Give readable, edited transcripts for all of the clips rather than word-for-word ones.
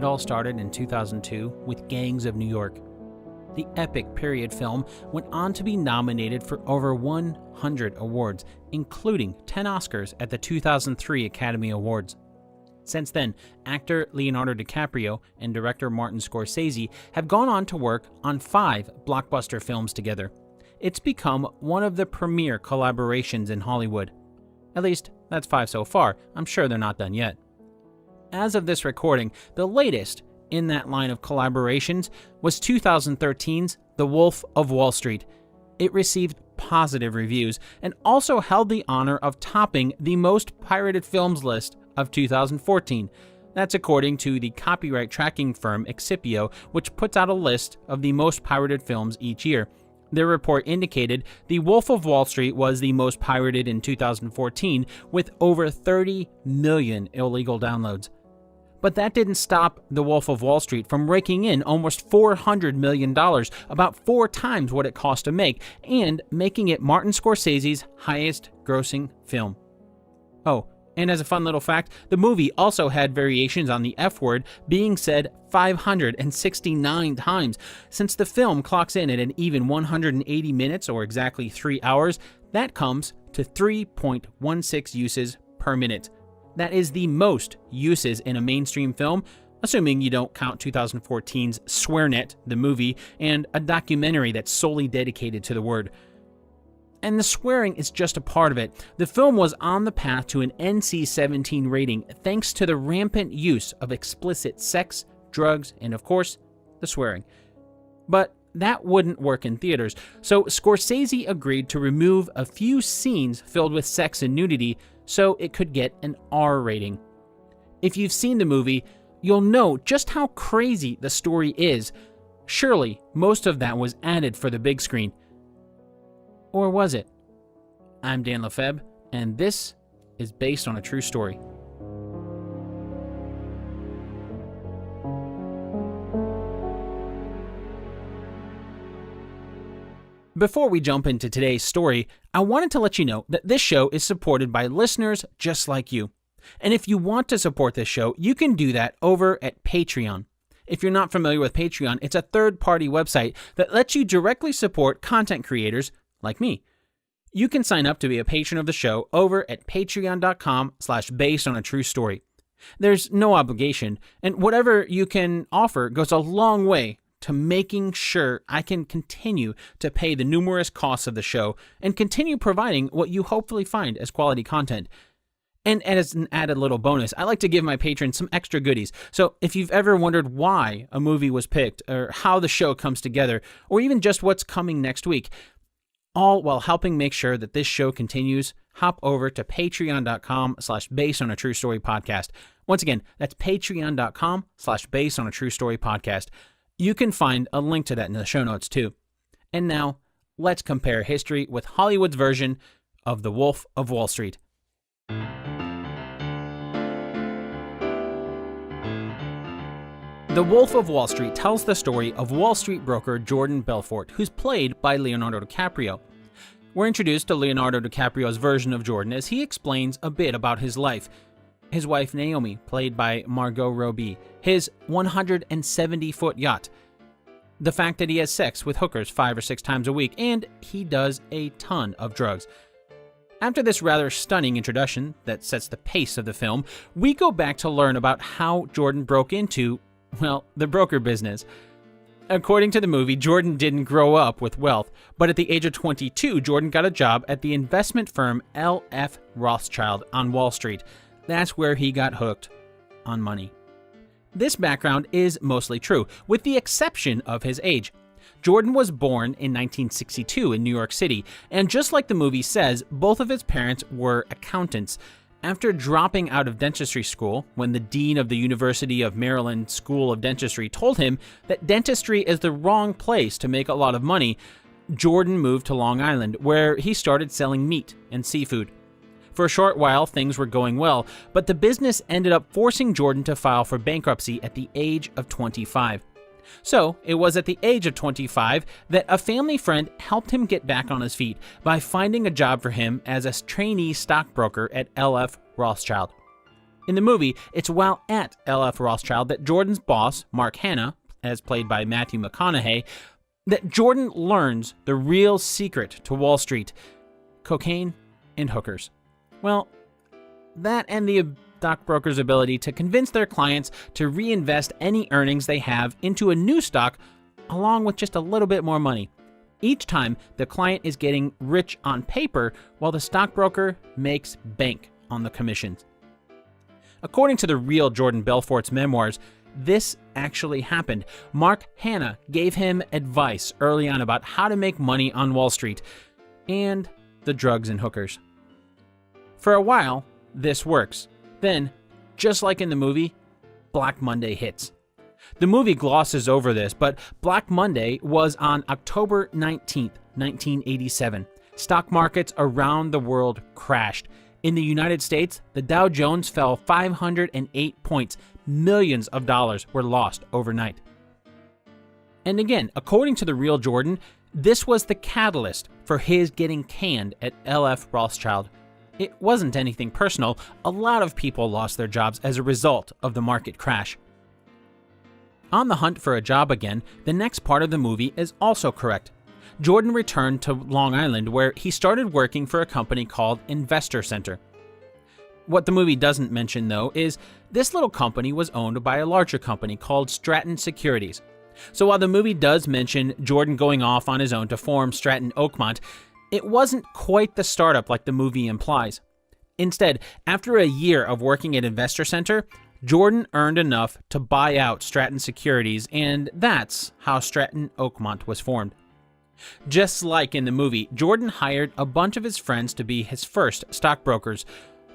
It all started in 2002 with Gangs of New York. The epic period film went on to be nominated for over 100 awards, including 10 Oscars at the 2003 Academy Awards. Since then, actor Leonardo DiCaprio and director Martin Scorsese have gone on to work on 5 blockbuster films together. It's become one of the premier collaborations in Hollywood. At least, that's 5 so far. I'm sure they're not done yet. As of this recording, the latest in that line of collaborations was 2013's The Wolf of Wall Street. It received positive reviews and also held the honor of topping the most pirated films list of 2014. That's according to the copyright tracking firm Excipio, which puts out a list of the most pirated films each year. Their report indicated The Wolf of Wall Street was the most pirated in 2014, with over 30 million illegal downloads. But that didn't stop The Wolf of Wall Street from raking in almost $400 million, about 4 times what it cost to make, and making it Martin Scorsese's highest-grossing film. Oh, and as a fun little fact, the movie also had variations on the F word being said 569 times. Since the film clocks in at an even 180 minutes, or exactly 3 hours, that comes to 3.16 uses per minute. That is the most uses in a mainstream film, assuming you don't count 2014's SwearNet, the movie, and a documentary that's solely dedicated to the word. And the swearing is just a part of it. The film was on the path to an NC-17 rating thanks to the rampant use of explicit sex, drugs, and of course, the swearing. But that wouldn't work in theaters, so Scorsese agreed to remove a few scenes filled with sex and nudity so it could get an R rating. If you've seen the movie, you'll know just how crazy the story is. Surely, most of that was added for the big screen. Or was it? I'm Dan Lefebvre, and this is based on a true story. Before we jump into today's story, I wanted to let you know that this show is supported by listeners just like you. And if you want to support this show, you can do that over at Patreon. If you're not familiar with Patreon, it's a third-party website that lets you directly support content creators like me. You can sign up to be a patron of the show over at patreon.com/basedonatruestory. There's no obligation, and whatever you can offer goes a long way to making sure I can continue to pay the numerous costs of the show and continue providing what you hopefully find as quality content. And as an added little bonus, I like to give my patrons some extra goodies. So if you've ever wondered why a movie was picked, or how the show comes together, or even just what's coming next week, all while helping make sure that this show continues, hop over to patreon.com/basedonatruestorypodcast. Once again, that's patreon.com/basedonatruestorypodcast. You can find a link to that in the show notes too. And now, let's compare history with Hollywood's version of The Wolf of Wall Street. The Wolf of Wall Street tells the story of Wall Street broker Jordan Belfort, who's played by Leonardo DiCaprio. We're introduced to Leonardo DiCaprio's version of Jordan as he explains a bit about his life. His wife Naomi, played by Margot Robbie, his 170-foot yacht, the fact that he has sex with hookers 5 or 6 times a week, and he does a ton of drugs. After this rather stunning introduction that sets the pace of the film, we go back to learn about how Jordan broke into, well, the broker business. According to the movie, Jordan didn't grow up with wealth, but at the age of 22, Jordan got a job at the investment firm L.F. Rothschild on Wall Street. That's where he got hooked on money. This background is mostly true, with the exception of his age. Jordan was born in 1962 in New York City, and just like the movie says, both of his parents were accountants. After dropping out of dentistry school, when the dean of the University of Maryland School of Dentistry told him that dentistry is the wrong place to make a lot of money, Jordan moved to Long Island, where he started selling meat and seafood. For a short while, things were going well, but the business ended up forcing Jordan to file for bankruptcy at the age of 25. So, it was at the age of 25 that a family friend helped him get back on his feet by finding a job for him as a trainee stockbroker at L.F. Rothschild. In the movie, it's while at LF Rothschild that Jordan's boss, Mark Hanna, as played by Matthew McConaughey, that Jordan learns the real secret to Wall Street: cocaine and hookers. Well, that and the stockbrokers' ability to convince their clients to reinvest any earnings they have into a new stock, along with just a little bit more money. Each time, the client is getting rich on paper, while the stockbroker makes bank on the commissions. According to the real Jordan Belfort's memoirs, this actually happened. Mark Hanna gave him advice early on about how to make money on Wall Street and the drugs and hookers. For a while, this works. Then, just like in the movie, Black Monday hits. The movie glosses over this, but Black Monday was on October 19th, 1987. Stock markets around the world crashed. In the United States, the Dow Jones fell 508 points. Millions of dollars were lost overnight. And again, according to the real Jordan, this was the catalyst for his getting canned at LF Rothschild. It wasn't anything personal. A lot of people lost their jobs as a result of the market crash. On the hunt for a job again, the next part of the movie is also correct. Jordan returned to Long Island, where he started working for a company called Investor Center. What the movie doesn't mention, though, is this little company was owned by a larger company called Stratton Securities. So while the movie does mention Jordan going off on his own to form Stratton Oakmont, it wasn't quite the startup like the movie implies. Instead, after a year of working at Investor Center, Jordan earned enough to buy out Stratton Securities, and that's how Stratton Oakmont was formed. Just like in the movie, Jordan hired a bunch of his friends to be his first stockbrokers.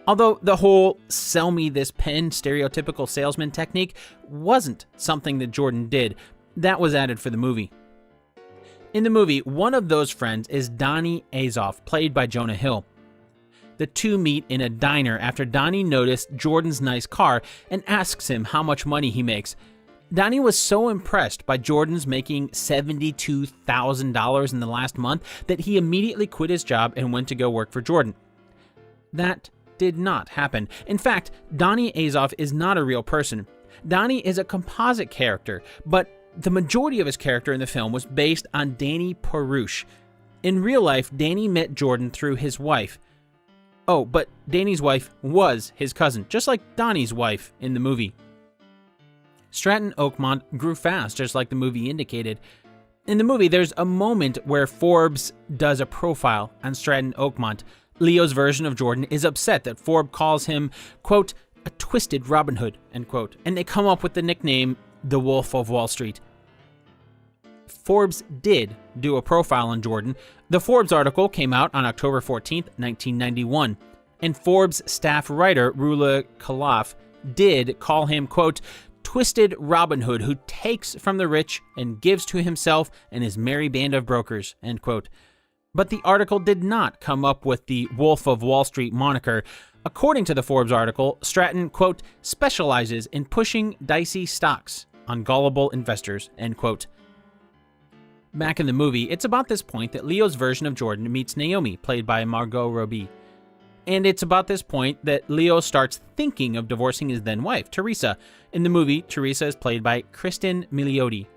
Although the whole "sell me this pen" stereotypical salesman technique wasn't something that Jordan did, that was added for the movie. In the movie, one of those friends is Donnie Azoff, played by Jonah Hill. The two meet in a diner after Donnie noticed Jordan's nice car and asks him how much money he makes. Donnie was so impressed by Jordan's making $72,000 in the last month that he immediately quit his job and went to go work for Jordan. That did not happen. In fact, Donnie Azoff is not a real person. Donnie is a composite character, but the majority of his character in the film was based on Danny Perush. In real life, Danny met Jordan through his wife. Oh, but Danny's wife was his cousin, just like Donnie's wife in the movie. Stratton Oakmont grew fast, just like the movie indicated. In the movie, there's a moment where Forbes does a profile on Stratton Oakmont. Leo's version of Jordan is upset that Forbes calls him, quote, a twisted Robin Hood, end quote, and they come up with the nickname the Wolf of Wall Street. Forbes did do a profile on Jordan. The Forbes article came out on October 14th, 1991, and Forbes staff writer Rula Khalaf did call him, quote, twisted Robin Hood who takes from the rich and gives to himself and his merry band of brokers, end quote. But the article did not come up with the Wolf of Wall Street moniker. According to the Forbes article, Stratton, quote, specializes in pushing dicey stocks on gullible investors, end quote. Back in the movie, it's about this point that Leo's version of Jordan meets Naomi, played by Margot Robbie. And it's about this point that Leo starts thinking of divorcing his then wife, Teresa. In the movie, Teresa is played by Kristen Milioti.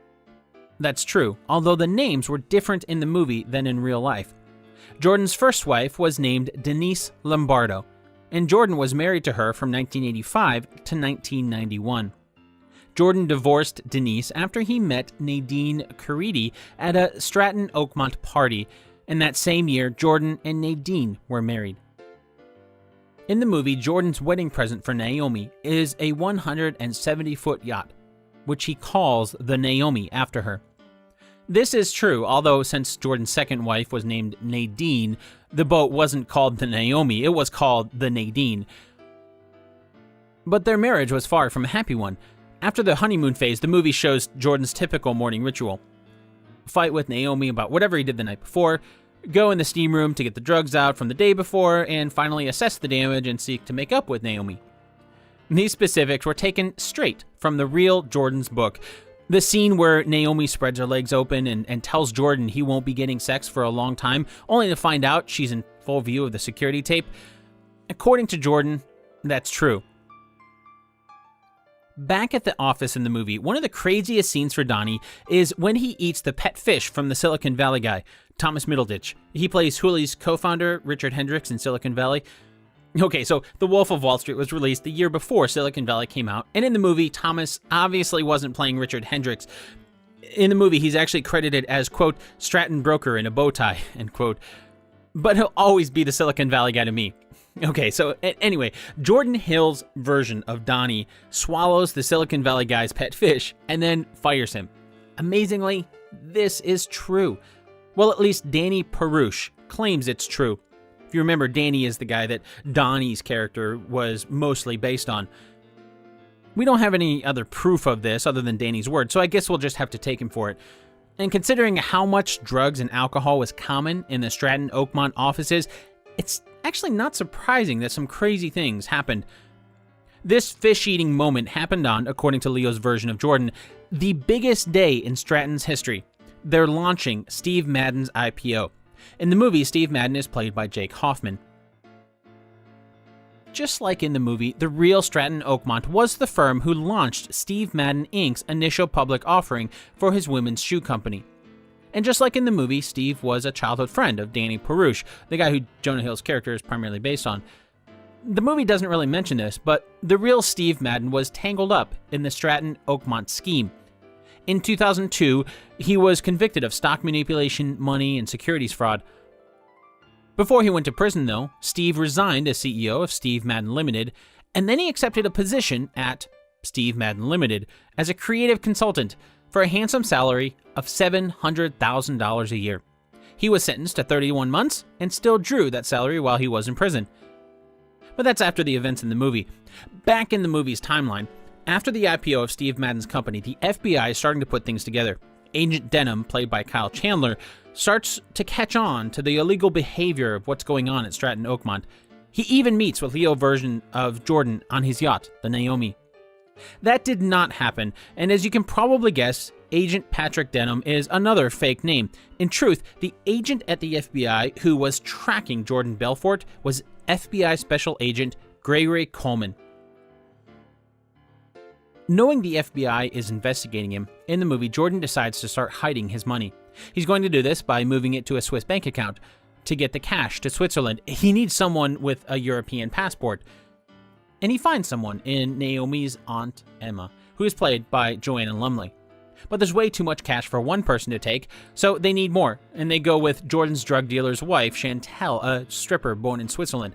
That's true, although the names were different in the movie than in real life. Jordan's first wife was named Denise Lombardo, and Jordan was married to her from 1985 to 1991. Jordan divorced Denise after he met Nadine Caridi at a Stratton Oakmont party, and that same year, Jordan and Nadine were married. In the movie, Jordan's wedding present for Naomi is a 170-foot yacht, which he calls the Naomi after her. This is true, although since Jordan's second wife was named Nadine, the boat wasn't called the Naomi, it was called the Nadine. But their marriage was far from a happy one. After the honeymoon phase, the movie shows Jordan's typical morning ritual. Fight with Naomi about whatever he did the night before, go in the steam room to get the drugs out from the day before, and finally assess the damage and seek to make up with Naomi. These specifics were taken straight from the real Jordan's book. The scene where Naomi spreads her legs open and tells Jordan he won't be getting sex for a long time, only to find out she's in full view of the security tape. According to Jordan, that's true. Back at the office in the movie, one of the craziest scenes for Donnie is when he eats the pet fish from the Silicon Valley guy, Thomas Middleditch. He plays Hooley's co-founder, Richard Hendricks, in Silicon Valley. Okay, so The Wolf of Wall Street was released the year before Silicon Valley came out, and in the movie, Thomas obviously wasn't playing Richard Hendricks. In the movie, he's actually credited as, quote, Stratton broker in a bow tie, end quote. But he'll always be the Silicon Valley guy to me. Okay, so anyway, Jordan Hill's version of Donnie swallows the Silicon Valley guy's pet fish and then fires him. Amazingly, this is true. Well, at least Danny Perush claims it's true. If you remember, Danny is the guy that Donnie's character was mostly based on. We don't have any other proof of this other than Danny's word, so I guess we'll just have to take him for it. And considering how much drugs and alcohol was common in the Stratton Oakmont offices, it's actually not surprising that some crazy things happened. This fish-eating moment happened on, according to Leo's version of Jordan, the biggest day in Stratton's history. They're launching Steve Madden's IPO. In the movie, Steve Madden is played by Jake Hoffman. Just like in the movie, the real Stratton Oakmont was the firm who launched Steve Madden Inc.'s initial public offering for his women's shoe company. And just like in the movie, Steve was a childhood friend of Danny Perush, the guy who Jonah Hill's character is primarily based on. The movie doesn't really mention this, but the real Steve Madden was tangled up in the Stratton Oakmont scheme. In 2002, he was convicted of stock manipulation, money, and securities fraud. Before he went to prison, though, Steve resigned as CEO of Steve Madden Limited, and then he accepted a position at Steve Madden Limited as a creative consultant for a handsome salary of $700,000 a year. He was sentenced to 31 months and still drew that salary while he was in prison. But that's after the events in the movie. Back in the movie's timeline, after the IPO of Steve Madden's company, the FBI is starting to put things together. Agent Denham, played by Kyle Chandler, starts to catch on to the illegal behavior of what's going on at Stratton Oakmont. He even meets with Leo's version of Jordan on his yacht, the Naomi. That did not happen, and as you can probably guess, Agent Patrick Denham is another fake name. In truth, the agent at the FBI who was tracking Jordan Belfort was FBI Special Agent Gregory Coleman. Knowing the FBI is investigating him, in the movie, Jordan decides to start hiding his money. He's going to do this by moving it to a Swiss bank account. To get the cash to Switzerland, he needs someone with a European passport. And he finds someone in Naomi's aunt, Emma, who is played by Joanna Lumley. But there's way too much cash for one person to take, so they need more, and they go with Jordan's drug dealer's wife, Chantel, a stripper born in Switzerland.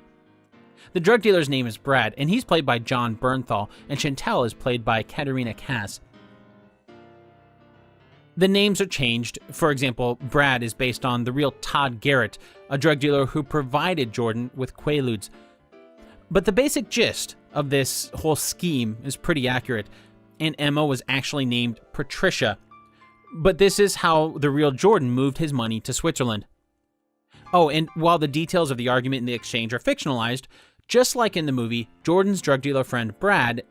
The drug dealer's name is Brad, and he's played by John Bernthal, and Chantel is played by Katerina Cass. The names are changed. For example, Brad is based on the real Todd Garrett, a drug dealer who provided Jordan with Quaaludes. But the basic gist of this whole scheme is pretty accurate, and Emma was actually named Patricia. But this is how the real Jordan moved his money to Switzerland. Oh, and while the details of the argument in the exchange are fictionalized, just like in the movie, Jordan's drug dealer friend Brad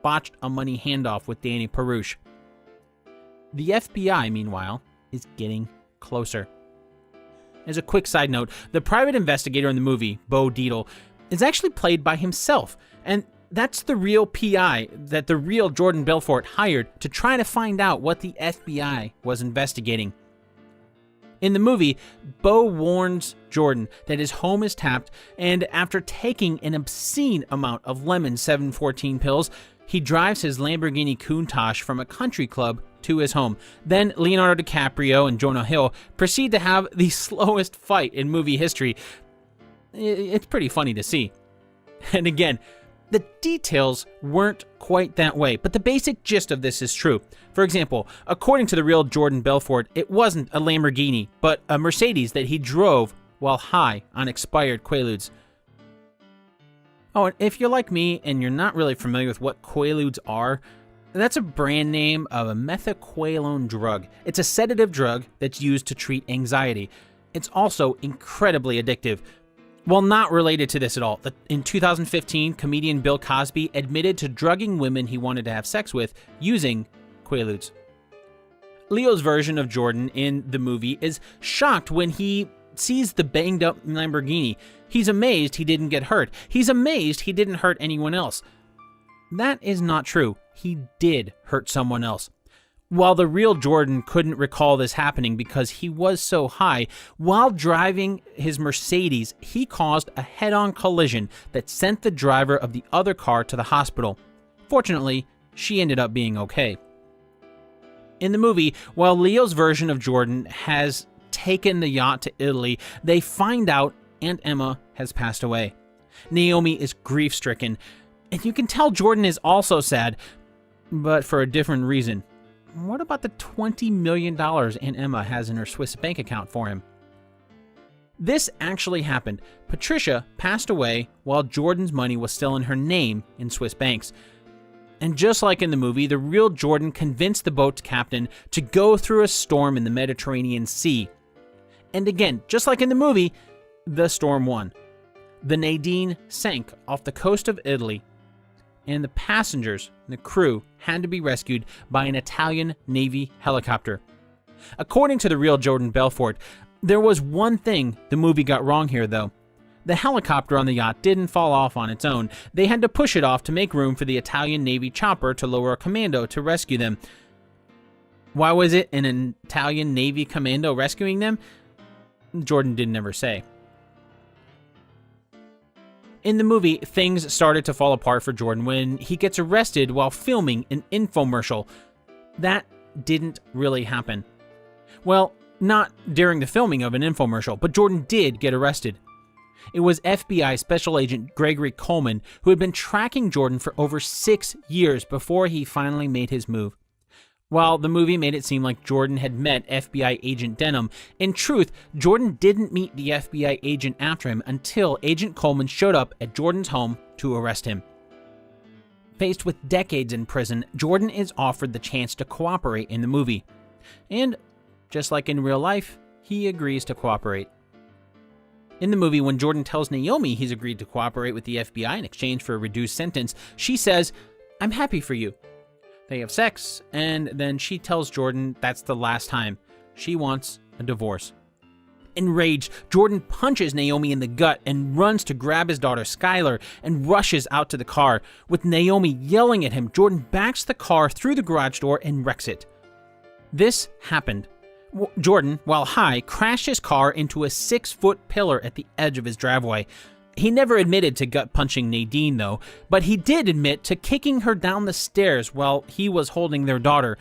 botched a money handoff with Danny Perush. The FBI, meanwhile, is getting closer. As a quick side note, the private investigator in the movie, Bo Dietl, is actually played by himself, and that's the real PI that the real Jordan Belfort hired to try to find out what the FBI was investigating. In the movie, Bo warns Jordan that his home is tapped, and after taking an obscene amount of lemon 714 pills, he drives his Lamborghini Countach from a country club to his home. Then Leonardo DiCaprio and Jonah Hill proceed to have the slowest fight in movie history. It's pretty funny to see. And again, the details weren't quite that way, but the basic gist of this is true. For example, according to the real Jordan Belfort, it wasn't a Lamborghini, but a Mercedes that he drove while high on expired Quaaludes. Oh, and if you're like me and you're not really familiar with what Quaaludes are, that's a brand name of a methaqualone drug. It's a sedative drug that's used to treat anxiety. It's also incredibly addictive. Well, not related to this at all. In 2015, comedian Bill Cosby admitted to drugging women he wanted to have sex with using Quaaludes. Leo's version of Jordan in the movie is shocked when he sees the banged up Lamborghini. He's amazed he didn't get hurt. He's amazed he didn't hurt anyone else. That is not true. he did hurt someone else. While the real Jordan couldn't recall this happening because he was so high, while driving his Mercedes, he caused a head-on collision that sent the driver of the other car to the hospital. Fortunately, she ended up being okay. In the movie, while Leo's version of Jordan has taken the yacht to Italy, they find out Aunt Emma has passed away. Naomi is grief-stricken, and you can tell Jordan is also sad, but for a different reason. What about the $20 million Aunt Emma has in her Swiss bank account for him? This actually happened. Patricia passed away while Jordan's money was still in her name in Swiss banks. And just like in the movie, the real Jordan convinced the boat's captain to go through a storm in the Mediterranean Sea. And again, just like in the movie, the storm won. The Nadine sank off the coast of Italy, and the passengers and the crew had to be rescued by an Italian Navy helicopter. According to the real Jordan Belfort, there was one thing the movie got wrong here, though. The helicopter on the yacht didn't fall off on its own. They had to push it off to make room for the Italian Navy chopper to lower a commando to rescue them. Why was it an Italian Navy commando rescuing them? Jordan didn't ever say. In the movie, things started to fall apart for Jordan when he gets arrested while filming an infomercial. That didn't really happen. Well, not during the filming of an infomercial, but Jordan did get arrested. It was FBI Special Agent Gregory Coleman who had been tracking Jordan for over 6 years before he finally made his move. While the movie made it seem like Jordan had met FBI Agent Denham, in truth, Jordan didn't meet the FBI agent after him until Agent Coleman showed up at Jordan's home to arrest him. Faced with decades in prison, Jordan is offered the chance to cooperate in the movie. And, just like in real life, he agrees to cooperate. In the movie, when Jordan tells Naomi he's agreed to cooperate with the FBI in exchange for a reduced sentence, she says, "I'm happy for you." They have sex, and then she tells Jordan that's the last time. She wants a divorce. Enraged, Jordan punches Naomi in the gut and runs to grab his daughter Skylar and rushes out to the car. With Naomi yelling at him, Jordan backs the car through the garage door and wrecks it. This happened. Jordan, while high, crashed his car into a 6-foot pillar at the edge of his driveway. He never admitted to gut-punching Nadine, though, but he did admit to kicking her down the stairs while he was holding their daughter.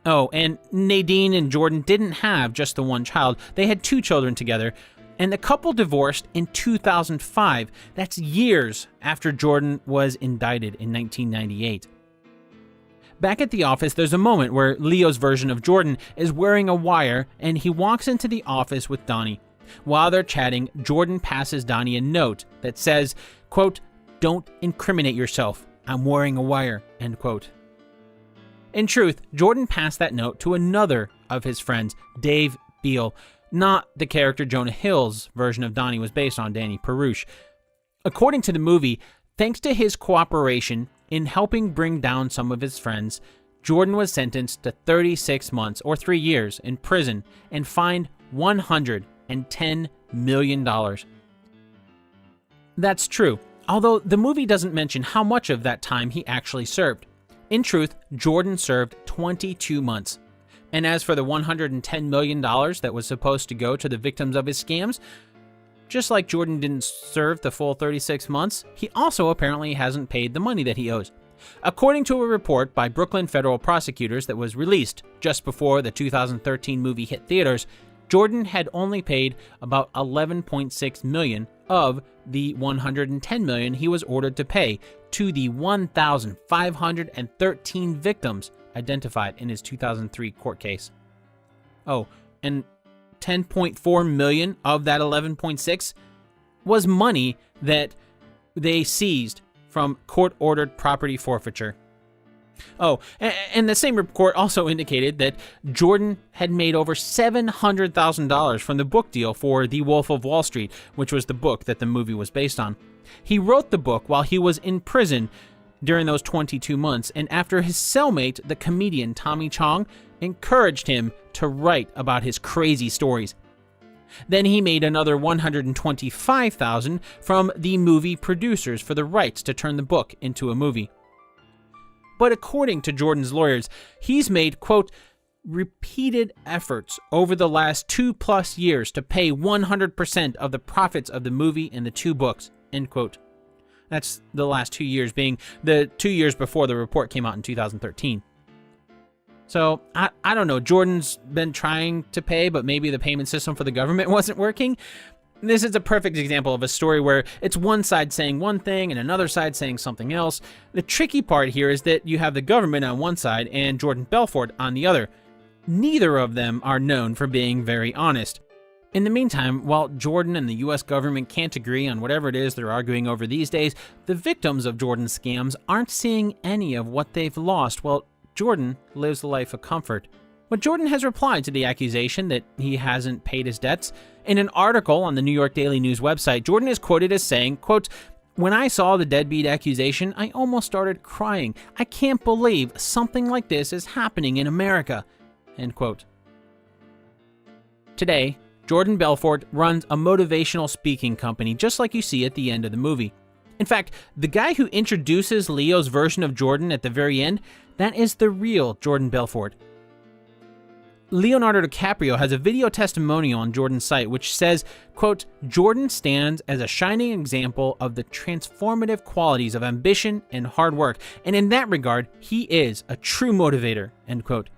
Oh, and Nadine and Jordan didn't have just the one child. They had 2 children together, and the couple divorced in 2005. That's years after Jordan was indicted in 1998. Back at the office, there's a moment where Leo's version of Jordan is wearing a wire, and he walks into the office with Donnie. While they're chatting, Jordan passes Donnie a note that says, quote, "Don't incriminate yourself. I'm wearing a wire," end quote. In truth, Jordan passed that note to another of his friends, Dave Beale, not the character Jonah Hill's version of Donnie was based on, Danny Perush. According to the movie, thanks to his cooperation in helping bring down some of his friends, Jordan was sentenced to 36 months or 3 years in prison and fined $110 million. That's true, although the movie doesn't mention how much of that time he actually served. In truth, Jordan served 22 months. And as for the $110 million that was supposed to go to the victims of his scams, just like Jordan didn't serve the full 36 months, he also apparently hasn't paid the money that he owes. According to a report by Brooklyn federal prosecutors that was released just before the 2013 movie hit theaters, Jordan had only paid about $11.6 million of the $110 million he was ordered to pay to the 1,513 victims identified in his 2003 court case. Oh, and $10.4 million of that $11.6 was money that they seized from court-ordered property forfeiture. Oh, and the same report also indicated that Jordan had made over $700,000 from the book deal for The Wolf of Wall Street, which was the book that the movie was based on. He wrote the book while he was in prison during those 22 months, and after his cellmate, the comedian Tommy Chong, encouraged him to write about his crazy stories. Then he made another $125,000 from the movie producers for the rights to turn the book into a movie. But according to Jordan's lawyers, he's made, quote, repeated efforts over the last 2+ years to pay 100% of the profits of the movie and the 2 books, end quote. That's the last 2 years being the 2 years before the report came out in 2013. So, I don't know, Jordan's been trying to pay, but maybe the payment system for the government wasn't working. This is a perfect example of a story where it's one side saying one thing and another side saying something else. The tricky part here is that you have the government on one side and Jordan Belfort on the other. Neither of them are known for being very honest. In the meantime, while Jordan and the US government can't agree on whatever it is they're arguing over these days, the victims of Jordan's scams aren't seeing any of what they've lost while Jordan lives a life of comfort. But Jordan has replied to the accusation that he hasn't paid his debts. In an article on the New York Daily News website, Jordan is quoted as saying, quote, "When I saw the deadbeat accusation, I almost started crying. I can't believe something like this is happening in America," end quote. Today, Jordan Belfort runs a motivational speaking company, just like you see at the end of the movie. In fact, the guy who introduces Leo's version of Jordan at the very end, that is the real Jordan Belfort. Leonardo DiCaprio has a video testimonial on Jordan's site which says, quote, "Jordan stands as a shining example of the transformative qualities of ambition and hard work, and in that regard, he is a true motivator," end quote.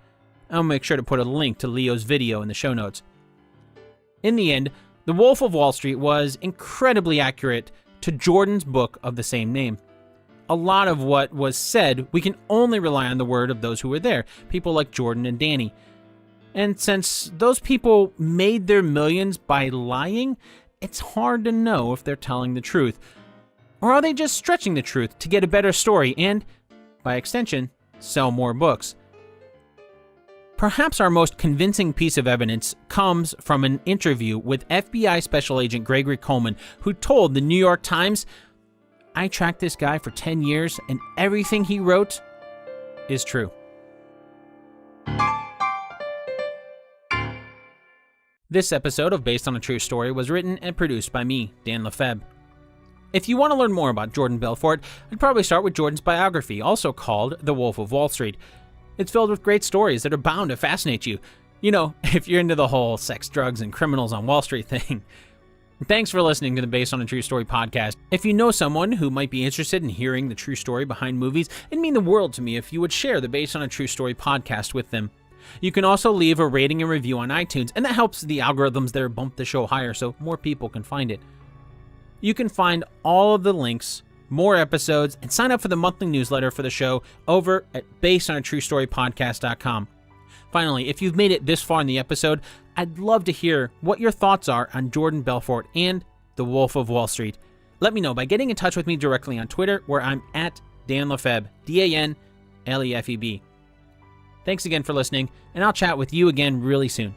I'll make sure to put a link to Leo's video in the show notes. In the end, The Wolf of Wall Street was incredibly accurate to Jordan's book of the same name. A lot of what was said, we can only rely on the word of those who were there, people like Jordan and Danny. And since those people made their millions by lying, it's hard to know if they're telling the truth. Or are they just stretching the truth to get a better story and, by extension, sell more books? Perhaps our most convincing piece of evidence comes from an interview with FBI Special Agent Gregory Coleman, who told the New York Times, "I tracked this guy for 10 years and everything he wrote is true." This episode of Based on a True Story was written and produced by me, Dan Lefebvre. If you want to learn more about Jordan Belfort, I'd probably start with Jordan's biography, also called The Wolf of Wall Street. It's filled with great stories that are bound to fascinate you. You know, if you're into the whole sex, drugs, and criminals on Wall Street thing. Thanks for listening to the Based on a True Story podcast. If you know someone who might be interested in hearing the true story behind movies, it'd mean the world to me if you would share the Based on a True Story podcast with them. You can also leave a rating and review on iTunes, and that helps the algorithms there bump the show higher so more people can find it. You can find all of the links, more episodes, and sign up for the monthly newsletter for the show over at basedonatruestorypodcast.com. Finally, if you've made it this far in the episode, I'd love to hear what your thoughts are on Jordan Belfort and The Wolf of Wall Street. Let me know by getting in touch with me directly on Twitter, where I'm at Dan Lefebvre, DanLefeb. Thanks again for listening, and I'll chat with you again really soon.